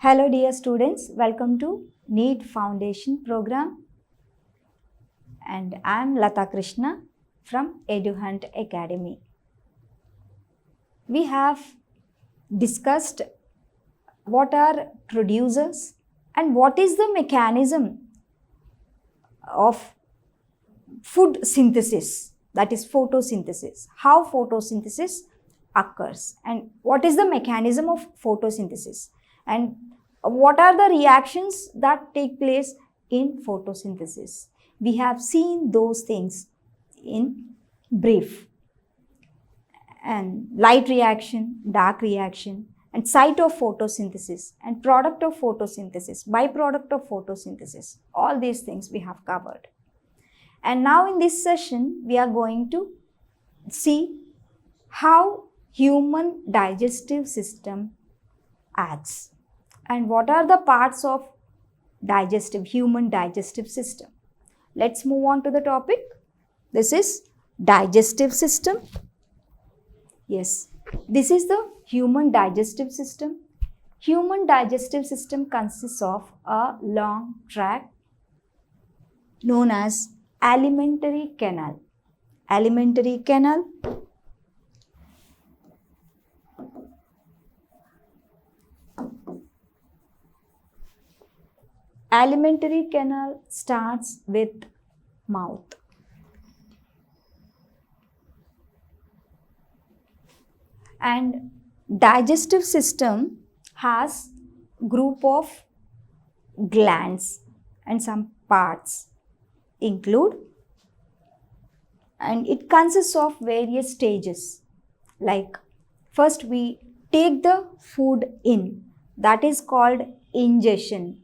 Hello dear students, welcome to NEET Foundation program, and I am Lata Krishna from EduHunt Academy. We have discussed what are producers and what is the mechanism of food synthesis, that is photosynthesis, how photosynthesis occurs and what is the mechanism of photosynthesis and what are the reactions that take place in photosynthesis. We have seen those things in brief. And light reaction, dark reaction, and site of photosynthesis, and product of photosynthesis, byproduct of photosynthesis. All these things we have covered. And now in this session, we are going to see how human digestive system acts and what are the parts of human digestive system. Let's move on to the topic. This is digestive system. Yes, this is the human digestive system. Human digestive system consists of a long tract known as alimentary canal. Alimentary canal. Alimentary canal starts with mouth. And digestive system has group of glands and some parts include, and it consists of various stages. Like first we take the food in, that is called ingestion.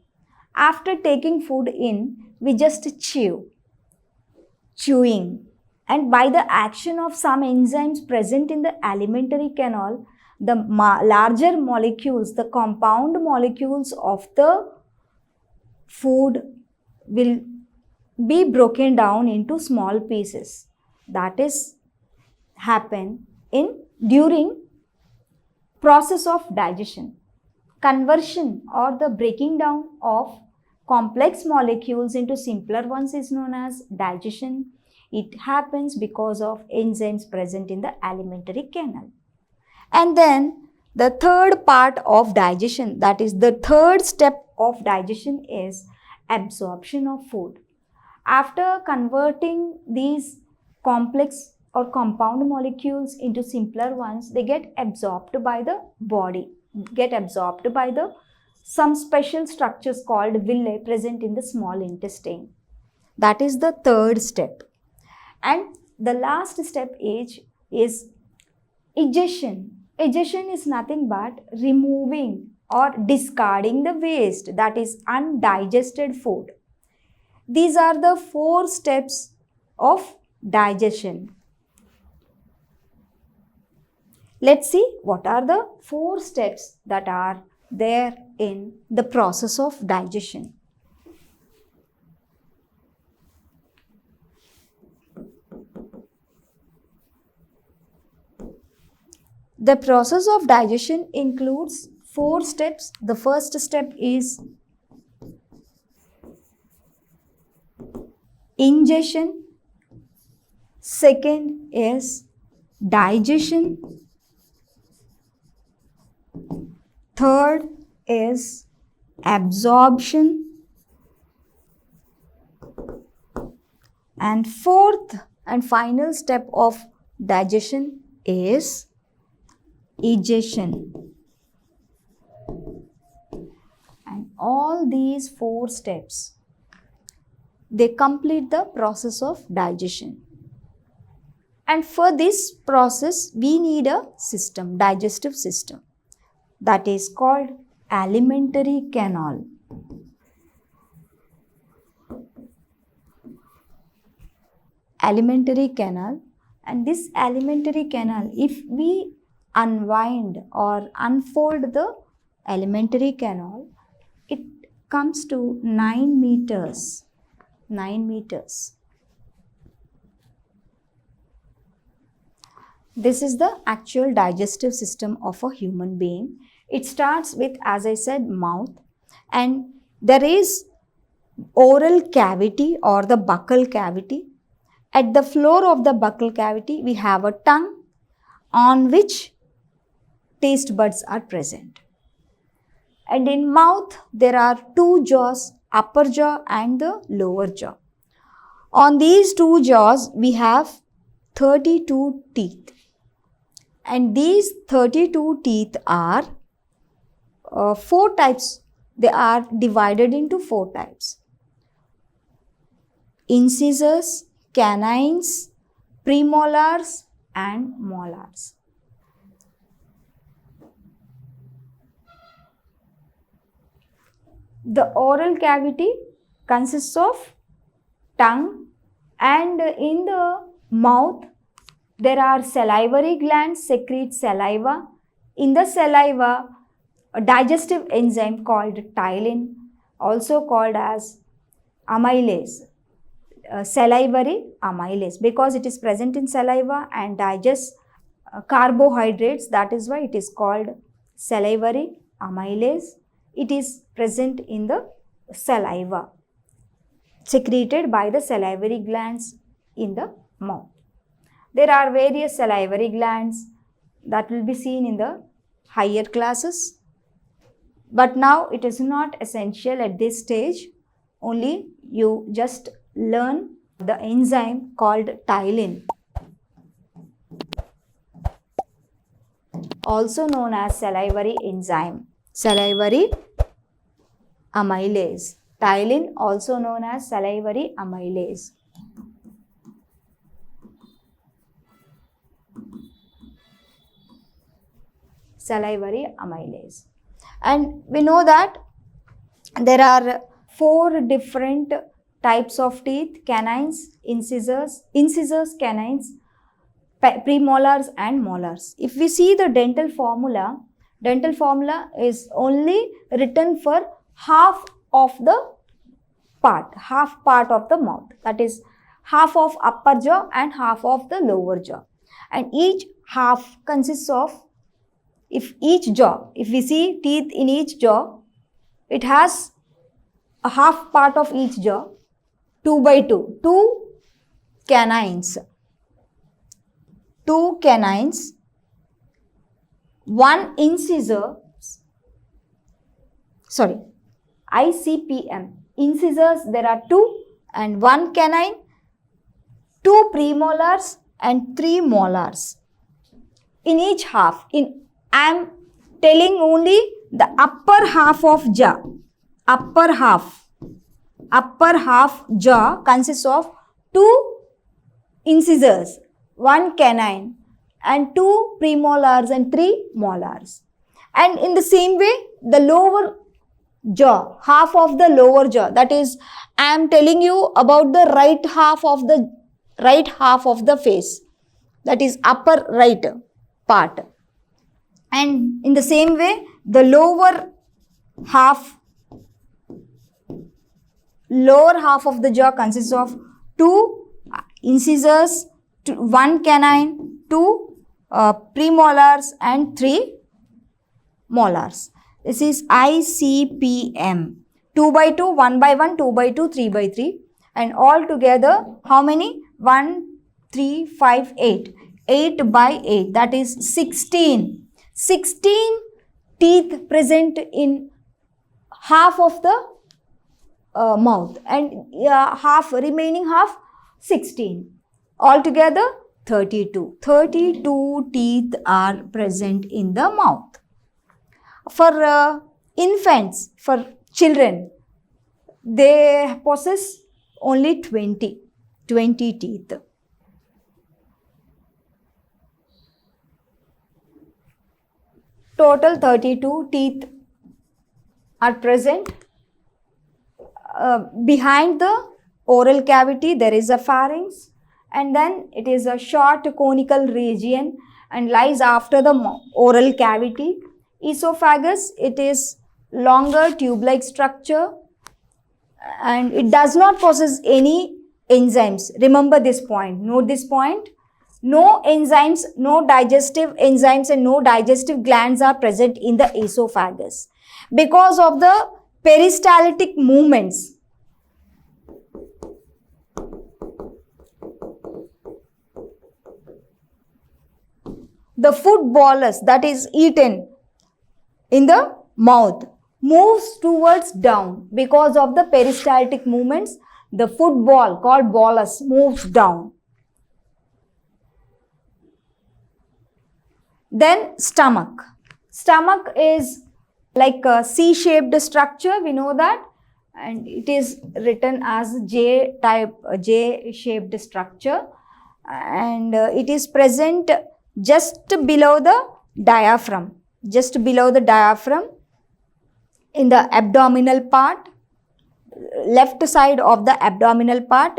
After taking food in, we just chewing, and by the action of some enzymes present in the alimentary canal, the larger molecules, the compound molecules of the food will be broken down into small pieces. That is happen during process of digestion. Conversion or the breaking down of complex molecules into simpler ones is known as digestion. It happens because of enzymes present in the alimentary canal. And then the third part of digestion, that is the third step of digestion, is absorption of food. After converting these complex or compound molecules into simpler ones, they get absorbed by the body, get absorbed by the some special structures called villi present in the small intestine. That is the third step. And the last step is egestion. Egestion is nothing but removing or discarding the waste, that is undigested food. These are the 4 steps of digestion. Let's see what are the 4 steps that are there in the process of digestion. The process of digestion includes 4 steps. The first step is ingestion. Second is digestion. Third is absorption. And fourth and final step of digestion is egestion. And all these 4 steps, they complete the process of digestion. And for this process, we need a system, digestive system, that is called alimentary canal. alimentary canal, and this alimentary canal, if we unwind or unfold the alimentary canal, it comes to 9 meters. 9 meters. This is the actual digestive system of a human being. It starts with, as I said, mouth, and there is oral cavity or the buccal cavity. At the floor of the buccal cavity, we have a tongue on which taste buds are present. And in mouth, there are two jaws, upper jaw and the lower jaw. On these two jaws, we have 32 teeth. And these 32 teeth are 4 types. They are divided into 4 types. Incisors, canines, premolars and molars. The oral cavity consists of tongue, and in the mouth there are salivary glands secrete saliva. In the saliva, a digestive enzyme called ptyalin, also called as amylase, salivary amylase, because it is present in saliva and digests carbohydrates. That is why it is called salivary amylase. It is present in the saliva, secreted by the salivary glands in the mouth. There are various salivary glands that will be seen in the higher classes, but now it is not essential at this stage. Only you just learn the enzyme called ptyalin, also known as salivary enzyme, salivary amylase. Ptyalin, also known as salivary amylase. Salivary amylase. And we know that there are 4 different types of teeth: canines, incisors, canines, premolars and molars. If we see the dental formula is only written for half of the part, half part of the mouth, that is half of upper jaw and half of the lower jaw. And each half consists of, if we see teeth in each jaw, it has a half part of each jaw, 2 by 2, 2 canines, 1 incisor, ICPM. Incisors, there are 2 and 1 canine, 2 premolars and 3 molars in each half. I am telling only the upper half of jaw. Upper half jaw consists of 2 incisors, 1 canine and 2 premolars and 3 molars. And in the same way, the lower jaw, half of the lower jaw, that is, I am telling you about the right half of the face, that is upper right part. And in the same way, the lower half of the jaw consists of 2 incisors, 1 canine, 2 premolars and 3 molars. This is ICPM. 2 by 2, 1 by 1, 2 by 2, 3 by 3. And all together, how many? 1, 3, 5, 8. 8 by 8, that is 16. 16 teeth present in half of the mouth, and remaining half 16. Altogether 32. 32 teeth are present in the mouth. For infants, for children, they possess only 20 teeth. Total 32 teeth are present. Behind the oral cavity, there is a pharynx, and then it is a short conical region and lies after the oral cavity. Esophagus, it is longer tube-like structure and it does not possess any enzymes. Remember this point, note this point. No enzymes, no digestive enzymes and no digestive glands are present in the esophagus because of the peristaltic movements. The food bolus that is eaten in the mouth moves towards down because of the peristaltic movements. The food ball called bolus moves down. Then stomach. Stomach is like a C-shaped structure, we know that, and it is written as J-shaped structure, and it is present just below the diaphragm, in the abdominal part, left side of the abdominal part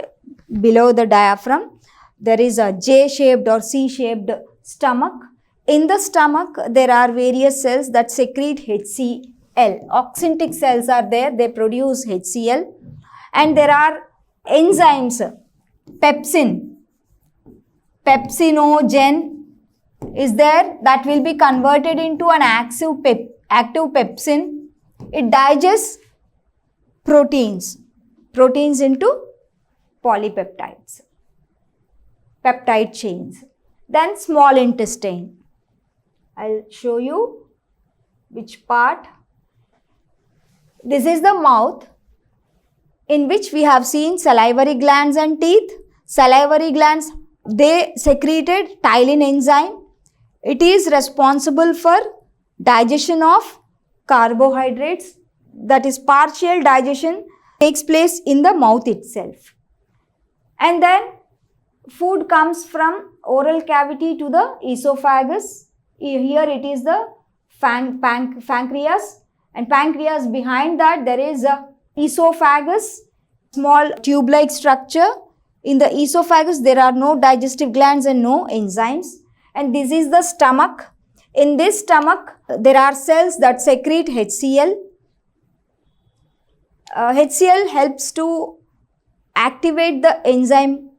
below the diaphragm. There is a J-shaped or C-shaped stomach. In the stomach, there are various cells that secrete HCl. Oxyntic cells are there, they produce HCl. And there are enzymes, pepsinogen is there, that will be converted into an active pepsin. It digests proteins into polypeptides, peptide chains. Then small intestine. I'll show you which part. This is the mouth, in which we have seen salivary glands and teeth. Salivary glands, they secreted ptyalin enzyme. It is responsible for digestion of carbohydrates, that is partial digestion takes place in the mouth itself. And then food comes from oral cavity to the esophagus. Here it is the pancreas, and pancreas behind that there is a esophagus, small tube-like structure. In the esophagus there are no digestive glands and no enzymes. And this is the stomach. In this stomach there are cells that secrete HCl. HCl helps to activate the enzyme,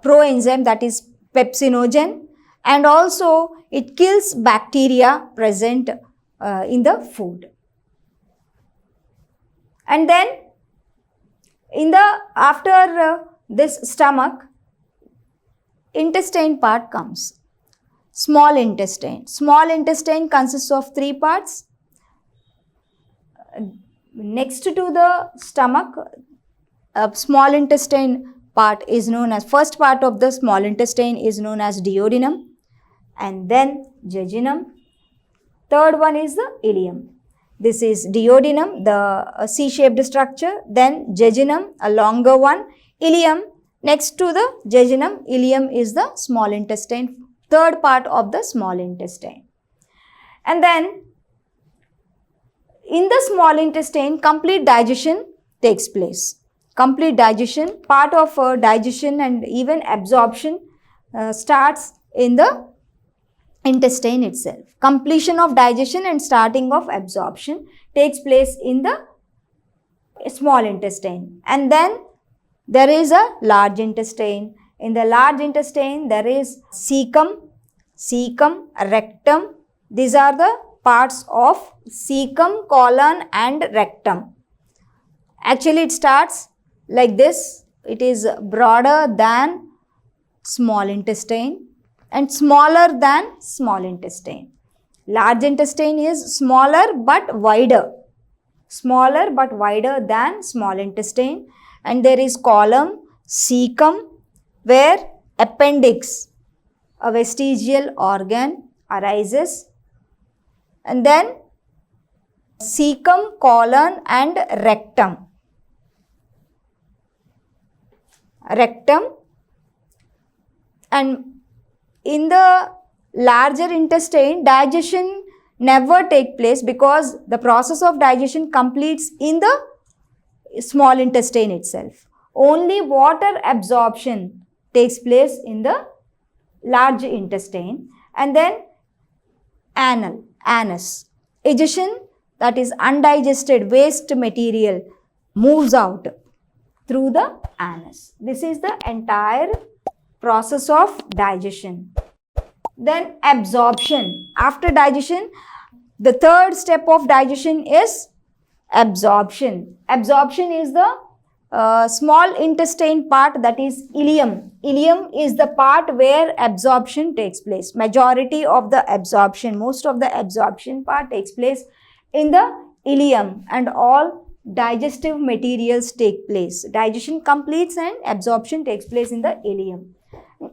proenzyme, that is pepsinogen, and also it kills bacteria present in the food. And then after this stomach, intestine part comes. Small intestine. Small intestine consists of 3 parts. Next to the stomach, small intestine part is known as, first part of the small intestine is known as duodenum, and then jejunum. Third one is the ileum. This is duodenum, the C-shaped structure, then jejunum, a longer one, ileum. Next to the jejunum, ileum is the small intestine, third part of the small intestine. And then in the small intestine, complete digestion takes place. Complete digestion, part of digestion and even absorption starts in the intestine itself. Completion of digestion and starting of absorption takes place in the small intestine. And then there is a large intestine. In the large intestine, there is cecum, rectum. These are the parts of cecum, colon and rectum. Actually, it starts like this. It is broader than small intestine and smaller than small intestine. Large intestine is smaller but wider than small intestine. And there is colon, cecum, where appendix, a vestigial organ, arises. And then cecum, colon and rectum. And in the larger intestine, digestion never takes place because the process of digestion completes in the small intestine itself. Only water absorption takes place in the large intestine, and then anus. Digestion, that is undigested waste material, moves out through the anus. This is the entire process of digestion. Then absorption. After digestion, the third step of digestion is absorption. Absorption is the small intestine part, that is ileum. Ileum is the part where absorption takes place. Majority of the absorption, most of the absorption part takes place in the ileum, and all digestive materials take place. Digestion completes and absorption takes place in the ileum.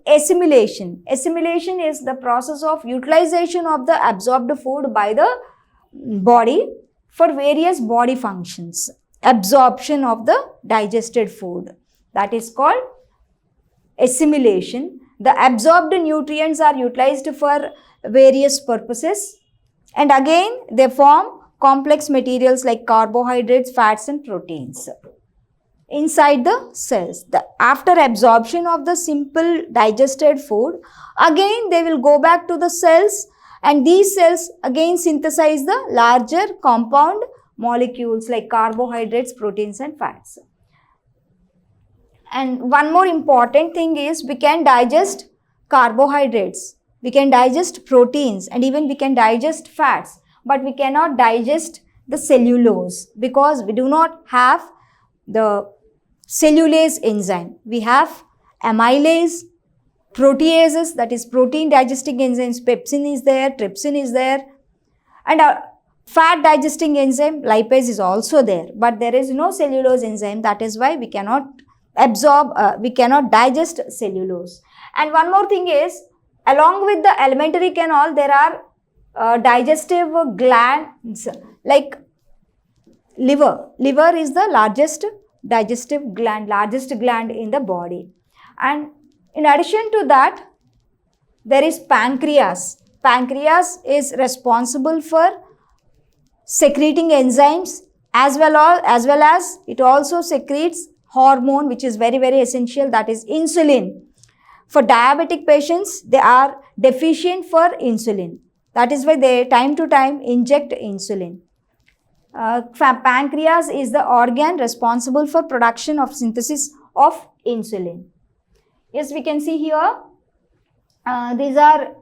Assimilation. Assimilation is the process of utilization of the absorbed food by the body for various body functions. Absorption of the digested food, that is called assimilation. The absorbed nutrients are utilized for various purposes, and again they form complex materials like carbohydrates, fats and proteins inside the cells. After absorption of the simple digested food, again they will go back to the cells, and these cells again synthesize the larger compound molecules like carbohydrates, proteins and fats. And one more important thing is, we can digest carbohydrates, we can digest proteins, and even we can digest fats, but we cannot digest the cellulose because we do not have the cellulase enzyme. We have amylase, proteases, that is protein digesting enzymes, pepsin is there, trypsin is there, and fat digesting enzyme, lipase is also there, but there is no cellulose enzyme. That is why we cannot we cannot digest cellulose. And one more thing is, along with the alimentary canal, there are digestive glands like liver. Liver is the largest digestive gland, largest gland in the body. And in addition to that, there is pancreas. Pancreas is responsible for secreting enzymes as well as it also secretes hormone which is very essential, that is insulin. For diabetic patients, they are deficient for insulin. That is why they time to time inject insulin. Pancreas is the organ responsible for production of synthesis of insulin. Yes, we can see here, these are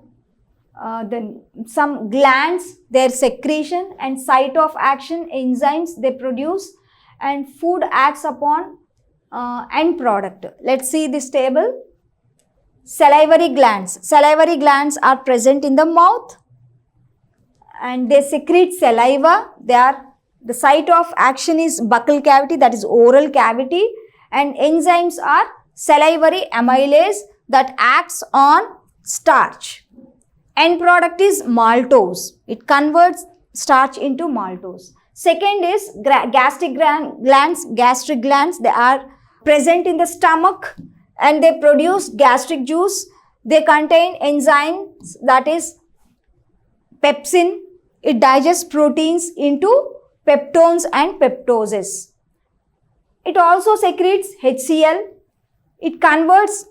some glands, their secretion and site of action, enzymes they produce, and food acts upon end product. Let's see this table. Salivary glands. Salivary glands are present in the mouth and they secrete saliva. The site of action is buccal cavity, that is oral cavity, and enzymes are salivary amylase that acts on starch. End product is maltose. It converts starch into maltose. Second is gastric glands. Gastric glands, they are present in the stomach and they produce gastric juice. They contain enzymes, that is pepsin. It digests proteins into peptones and peptoses. It also secretes HCl. It converts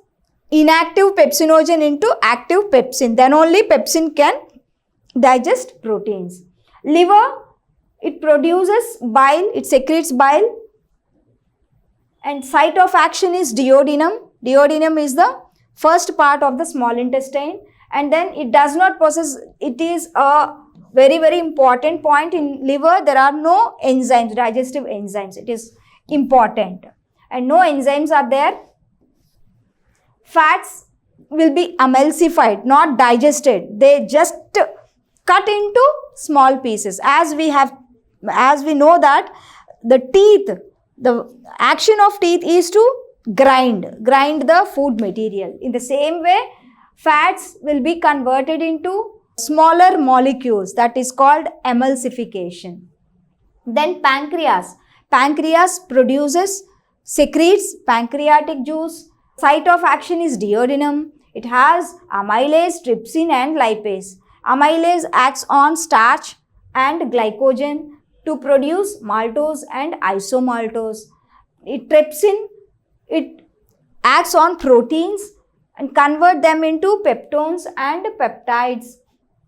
inactive pepsinogen into active pepsin. Then only pepsin can digest proteins. Liver, it produces bile. It secretes bile. And site of action is duodenum. Duodenum is the first part of the small intestine, and then it does not process. It is a very important point in liver. There are no enzymes, digestive enzymes. It is important, and no enzymes are there. Fats will be emulsified, not digested. They just cut into small pieces. As we know that the teeth, the action of teeth is to grind the food material. In the same way, fats will be converted into smaller molecules, that is called emulsification. Then pancreas. Pancreas secretes pancreatic juice. Site of action is duodenum. It has amylase, trypsin and lipase. Amylase acts on starch and glycogen to produce maltose and isomaltose. Trypsin, it acts on proteins and convert them into peptones and peptides,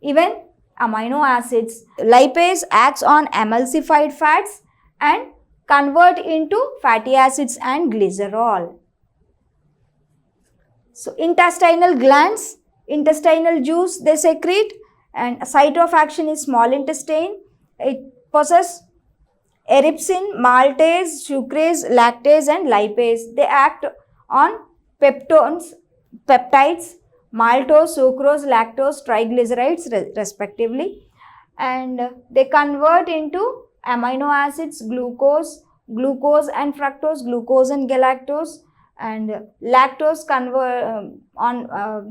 even amino acids. Lipase acts on emulsified fats and convert into fatty acids and glycerol. So intestinal glands, intestinal juice they secrete, and site of action is small intestine. It possesses epipsin, maltase, sucrase, lactase and lipase. They act on peptones, peptides, maltose, sucrose, lactose, triglycerides respectively, and they convert into amino acids, glucose and fructose, glucose and galactose, and lactose convert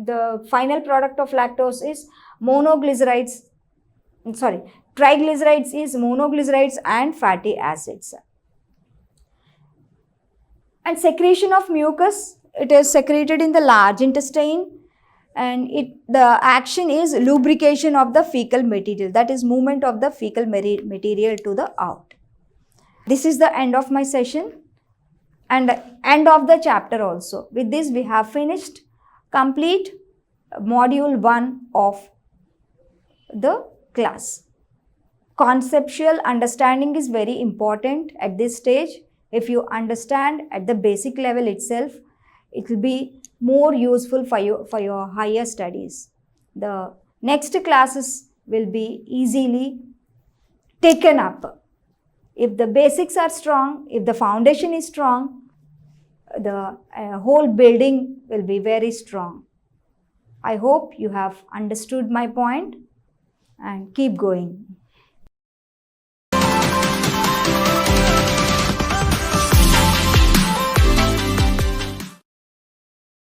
the final product of lactose is monoglycerides. Sorry, triglycerides is monoglycerides and fatty acids. And secretion of mucus, it is secreted in the large intestine, and the action is lubrication of the fecal material, that is movement of the fecal material to the out. This is the end of my session and end of the chapter also. With this we have finished complete module 1 of the class. Conceptual understanding is very important at this stage. If you understand at the basic level itself, it will be more useful for your higher studies. The next classes will be easily taken up. If the basics are strong, if the foundation is strong, the whole building will be very strong. I hope you have understood my point and keep going.